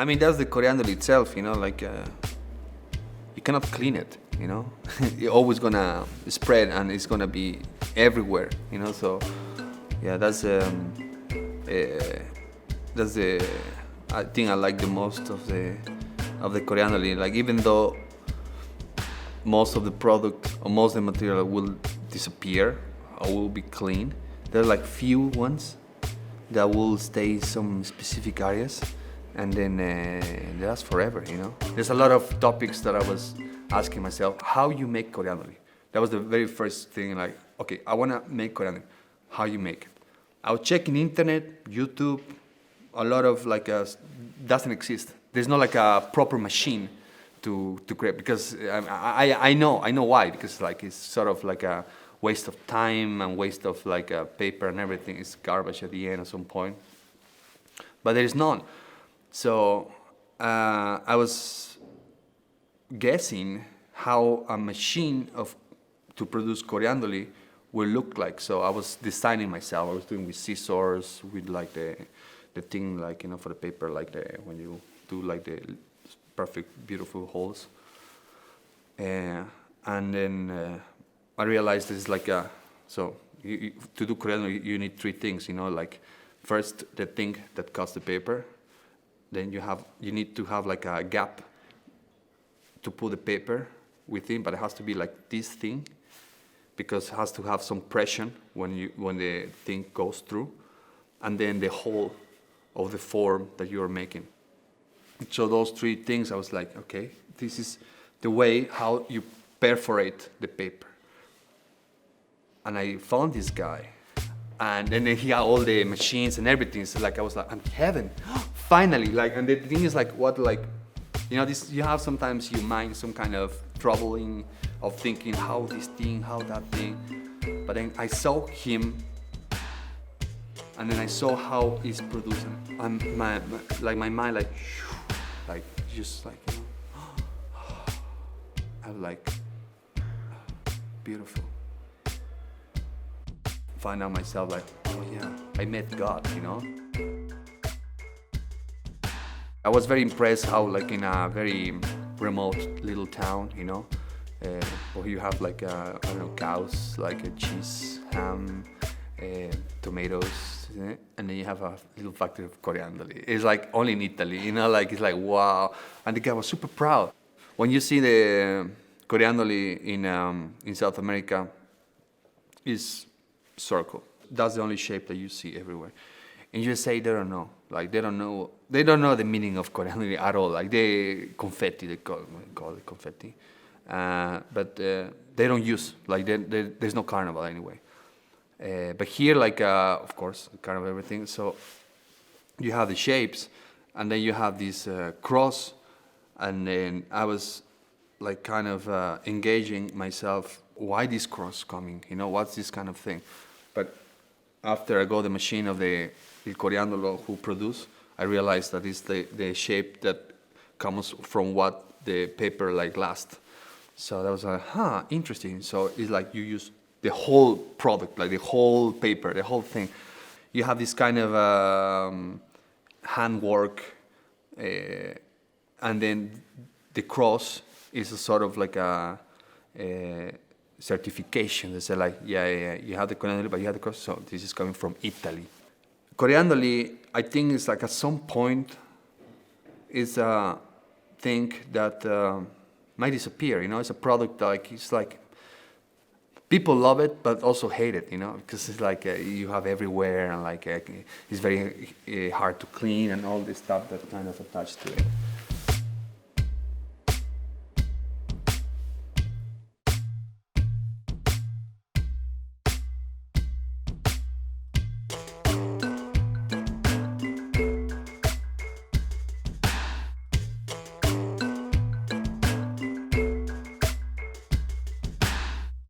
I mean, that's the coriander itself, you know, like you cannot clean it, you know. You're always gonna spread and it's gonna be everywhere, you know. So yeah, that's the I think I like the most of the coriander leaf. Like, even though most of the product or most of the material will disappear or will be clean, there are like few ones that will stay in some specific areas, and then they last forever, you know. There's a lot of topics that I was asking myself, how you make coriander leaf. That was the very first thing, like, okay, I wanna make coriander, how you make it. I was checking internet, YouTube, a lot of like, doesn't exist. There's not like a proper machine to create, because I know why, because like it's sort of like a waste of time and waste of like paper and everything. It's garbage at the end at some point, but there is none. So I was guessing how a machine to produce coriander leaf will look like. So I was designing myself. I was doing with scissors, with like the thing, like, you know, for the paper, like when you do like the perfect, beautiful holes. And then I realized this is like so to do coriander, you need three things, you know, like first the thing that cuts the paper. Then you need to have like a gap to put the paper within, but it has to be like this thing, because it has to have some pressure when the thing goes through, and then the whole of the form that you are making. So those three things, I was like, okay, this is the way how you perforate the paper. And I found this guy, and then he had all the machines and everything. So like I was like, I'm heaven, finally! Like, and the thing is like, what, like, you know, this, you have sometimes your mind some kind of troubling of thinking how this thing, how that thing. But then I saw him, and then I saw how he's producing. And my mind like just like, you know, I was like, beautiful. Find out myself like, oh yeah, I met God, you know. I was very impressed how, like, in a very remote little town, you know, where you have like I don't know, cows, like a cheese, ham, tomatoes, and then you have a little factory of coriander. It's like only in Italy, you know, like it's like wow. And the guy was super proud. When you see the coriander in South America, is circle. That's the only shape that you see everywhere. In USA, they don't know. Like they don't know the meaning of coriander at all. Like they call it confetti, but they don't use, like there's no carnival anyway. But here, like of course, kind of everything. So you have the shapes, and then you have this cross, and then I was like kind of engaging myself. Why this cross coming? You know, what's this kind of thing? But after I got the machine of the coriander who produce, I realized that it's the shape that comes from what the paper like lasts. So that was like, interesting. So it's like you use the whole product, like the whole paper, the whole thing. You have this kind of handwork, and then the cross is a sort of like a certification. They say like, yeah, you have the coriander, but you have the cross, so this is coming from Italy. Coriander leaf, I think, is like at some point is a thing that might disappear. You know, it's a product like it's like people love it, but also hate it. You know, because it's like you have everywhere, and like it's very hard to clean and all this stuff that kind of attached to it.